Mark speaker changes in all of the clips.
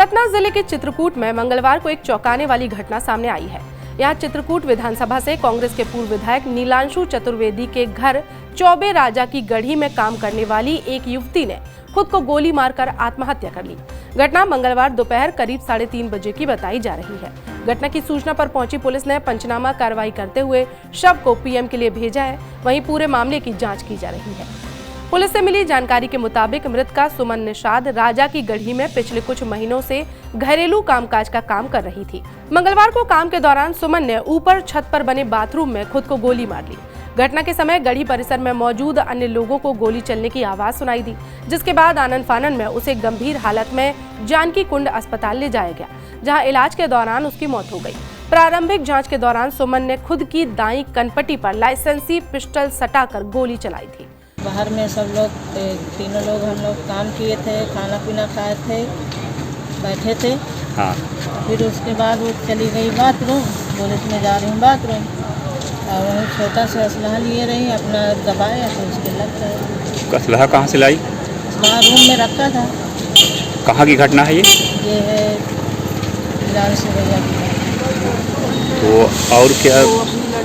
Speaker 1: सतना जिले के चित्रकूट में मंगलवार को एक चौंकाने वाली घटना सामने आई है। यहाँ चित्रकूट विधानसभा से कांग्रेस के पूर्व विधायक नीलांशु चतुर्वेदी के घर चौबे राजा की गढ़ी में काम करने वाली एक युवती ने खुद को गोली मारकर आत्महत्या कर ली। घटना मंगलवार दोपहर करीब 3:30 बजे की बताई जा रही है। घटना की सूचना पर पहुंची पुलिस ने पंचनामा कार्रवाई करते हुए शव को पीएम के लिए भेजा है। वहीं पूरे मामले की जांच की जा रही है। पुलिस से मिली जानकारी के मुताबिक मृतका सुमन निषाद राजा की गढ़ी में पिछले कुछ महीनों से घरेलू कामकाज का काम कर रही थी। मंगलवार को काम के दौरान सुमन ने ऊपर छत पर बने बाथरूम में खुद को गोली मार ली। घटना के समय गढ़ी परिसर में मौजूद अन्य लोगों को गोली चलने की आवाज सुनाई दी, जिसके बाद आनन फानन में उसे गंभीर हालत में जानकी कुंड अस्पताल ले जाया गया, जहां इलाज के दौरान उसकी मौत हो गई। प्रारंभिक जांच के दौरान सुमन ने खुद की दाईं कनपट्टी पर लाइसेंसी पिस्टल सटाकर गोली चलाई थी।
Speaker 2: बाहर में सब लोग तीनों लोग हम लोग काम किए थे, खाना पीना खाए थे, बैठे थे।
Speaker 3: हाँ।
Speaker 2: फिर उसके बाद वो चली गई बाथरूम, बोले मैं जा रही हूँ बाथरूम, और वहीं छोटा सा असलहा लिए रही, अपना दबाया तो उसके लग गए।
Speaker 3: असलहा कहाँ से लाई?
Speaker 2: वहाँ रूम में रखा था।
Speaker 3: कहाँ की घटना है ये?
Speaker 2: ये है नीलांशु भैया की।
Speaker 3: तो और क्या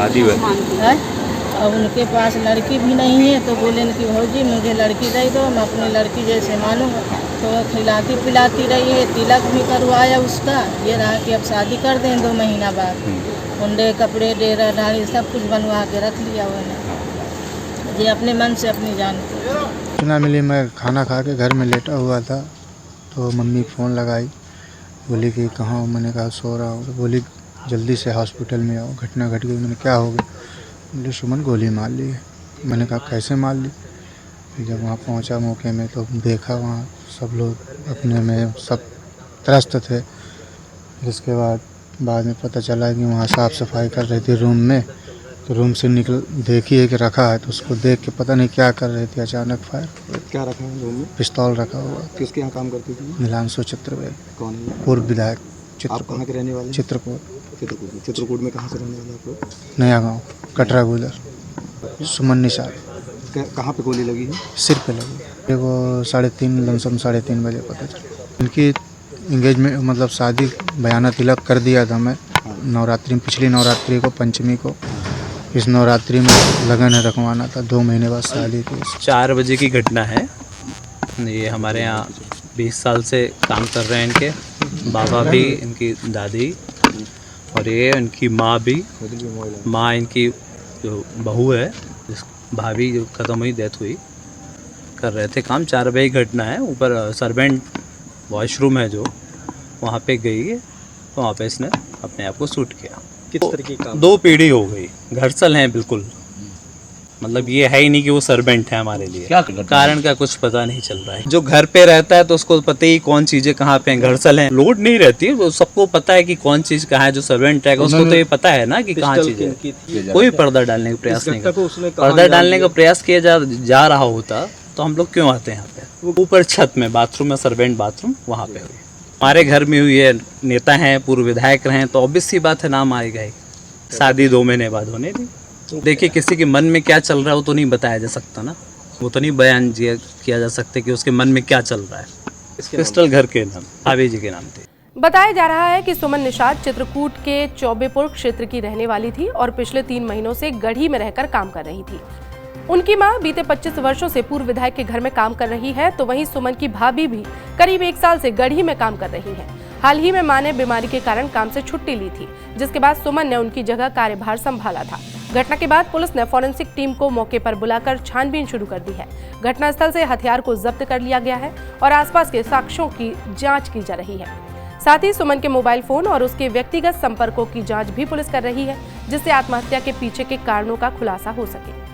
Speaker 3: आदि है?
Speaker 2: अब उनके पास लड़की भी नहीं है, तो बोले कि भौजी मुझे लड़की दे दो, मैं अपनी लड़की जैसे मानूँ। तो खिलाती पिलाती रही है, तिलक भी करवाया उसका। ये रहा कि अब शादी कर दें 2 महीना बाद। मुंडे कपड़े डेरा डाली सब कुछ बनवा के रख लिया उन्होंने। ये अपने मन से अपनी जान
Speaker 4: सूचना मिली, मैं खाना खा के घर में लेटा हुआ था, तो मम्मी फ़ोन लगाई, बोली कि कहाँ हो? मैंने कहा सो रहा हूँ। तो बोली जल्दी से हॉस्पिटल में आओ, घटना घट गई। मैंने क्या हो गया? बोले सुमन गोली मार ली है। मैंने कहा कैसे मार ली? जब वहाँ पहुँचा मौके में तो देखा वहाँ सब लोग अपने में सब त्रस्त थे। जिसके बाद में पता चला कि वहाँ साफ़ सफाई कर रही थी रूम में, तो रूम से निकल देखी है कि रखा है, तो उसको देख के पता नहीं क्या कर रही थी, अचानक फायर।
Speaker 5: क्या रखा है रूम में?
Speaker 4: पिस्तौल रखा हुआ।
Speaker 5: किसके यहाँ काम करती थी?
Speaker 4: नीलांशु चतुर्वेदी।
Speaker 5: कौन है?
Speaker 4: पूर्व विधायक।
Speaker 5: आप कहाँ के रहने वाले?
Speaker 4: चित्रकूट।
Speaker 5: चित्रकूट में कहाँ से रहने वाले आप लोग?
Speaker 4: नया गाँव कटरा गुजर। सुमन निषाद।
Speaker 5: कहाँ पे गोली लगी है?
Speaker 4: सिर पे लगी। वो 3:30 लमसम 3:30 बजे पता चला। इनकी इंगेजमेंट मतलब शादी बयाना तिलक कर दिया था मैं नवरात्रि में, पिछली नवरात्रि को, पंचमी को। इस नवरात्रि में लगन रखवाना था, 2 महीने बाद शादी थी।
Speaker 6: 4 बजे की घटना है। ये हमारे यहाँ 20 साल से काम कर रहे हैं इनके बाबा भी, इनकी दादी, और ये इनकी माँ भी। माँ इनकी जो बहू है, जिस भाभी जो ख़त्म हुई, डेथ हुई, कर रहे थे काम। 4 बजे की घटना है। ऊपर सर्वेंट वॉशरूम है जो, वहाँ पे गई, तो वहाँ पे इसने अपने आप को शूट किया।
Speaker 5: किस तरीके का?
Speaker 6: 2 पीढ़ी हो गई, घरसल हैं बिल्कुल। मतलब ये है ही नहीं कि वो सर्वेंट है हमारे लिए। क्या कारण का कुछ पता नहीं चल रहा है। जो घर पे रहता है तो उसको पता ही कौन चीजें कहाँ पे हैं। घरसल है, लोड नहीं रहती, वो सबको पता है कि कौन चीज कहाँ है। जो सर्वेंट है उसको तो ये पता है ना कि कहाँ चीज है। कोई पर्दा डालने का प्रयास नहीं करता। पर्दा डालने का प्रयास किया जा रहा होता तो हम लोग क्यों आते हैं यहाँ पे? ऊपर छत में बाथरूम है, सर्वेंट बाथरूम, वहाँ पे हुई। हमारे घर में हुई है, नेता हैं, पूर्व विधायक रहे, तो ऑब्वियस सी बात है नाम आएगा ही। शादी 2 महीने बाद होने दी। देखिए किसी के मन में क्या चल रहा है वो तो नहीं बताया जा सकता ना, वो तो नहीं बयान किया जा सकता कि उसके मन में क्या चल रहा है। पिस्टल घर के नाम, भाभी जी के नाम थे।
Speaker 1: बताया जा रहा है कि सुमन निषाद चित्रकूट के चौबेपुर क्षेत्र की रहने वाली थी और पिछले 3 महीनों से गढ़ी में रहकर काम कर रही थी। उनकी मां बीते 25 वर्षों से पूर्व विधायक के घर में काम कर रही है, तो वहीं सुमन की भाभी भी करीब 1 साल से गढ़ी में काम कर रही है। हाल ही में मां ने बीमारी के कारण काम से छुट्टी ली थी, जिसके बाद सुमन ने उनकी जगह कार्यभार संभाला था। घटना के बाद पुलिस ने फॉरेंसिक टीम को मौके पर बुलाकर छानबीन शुरू कर दी है। घटनास्थल से हथियार को जब्त कर लिया गया है और आसपास के साक्ष्यों की जांच की जा रही है। साथ ही सुमन के मोबाइल फोन और उसके व्यक्तिगत संपर्कों की जांच भी पुलिस कर रही है, जिससे आत्महत्या के पीछे के कारणों का खुलासा हो सके।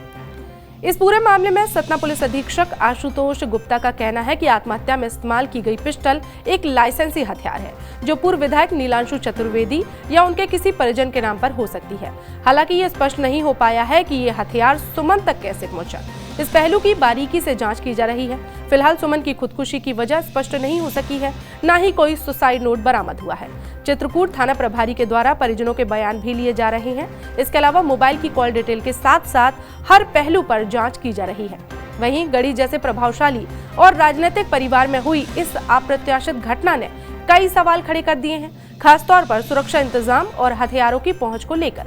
Speaker 1: इस पूरे मामले में सतना पुलिस अधीक्षक आशुतोष गुप्ता का कहना है कि आत्महत्या में इस्तेमाल की गई पिस्टल एक लाइसेंसी हथियार है, जो पूर्व विधायक नीलांशु चतुर्वेदी या उनके किसी परिजन के नाम पर हो सकती है। हालांकि ये स्पष्ट नहीं हो पाया है कि ये हथियार सुमन तक कैसे पहुंचा। इस पहलू की बारीकी से जांच की जा रही है। फिलहाल सुमन की खुदकुशी की वजह स्पष्ट नहीं हो सकी है, न ही कोई सुसाइड नोट बरामद हुआ है। चित्रकूट थाना प्रभारी के द्वारा परिजनों के बयान भी लिए जा रहे हैं। इसके अलावा मोबाइल की कॉल डिटेल के साथ साथ हर पहलू पर जांच की जा रही है। वहीं गढ़ी जैसे प्रभावशाली और राजनीतिक परिवार में हुई इस अप्रत्याशित घटना ने कई सवाल खड़े कर दिए हैं, खासतौर पर सुरक्षा इंतजाम और हथियारों की पहुंच को लेकर।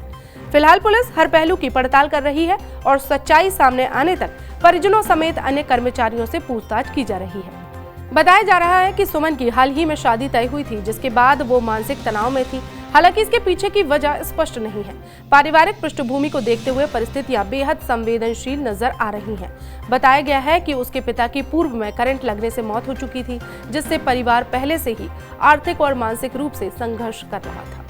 Speaker 1: फिलहाल पुलिस हर पहलू की पड़ताल कर रही है और सच्चाई सामने आने तक परिजनों समेत अन्य कर्मचारियों से पूछताछ की जा रही है। बताया जा रहा है कि सुमन की हाल ही में शादी तय हुई थी, जिसके बाद वो मानसिक तनाव में थी। हालांकि इसके पीछे की वजह स्पष्ट नहीं है। पारिवारिक पृष्ठभूमि को देखते हुए परिस्थितियां बेहद संवेदनशील नजर आ रही हैं। बताया गया है कि उसके पिता की पूर्व में करंट लगने से मौत हो चुकी थी, जिससे परिवार पहले से ही आर्थिक और मानसिक रूप से संघर्ष कर रहा था।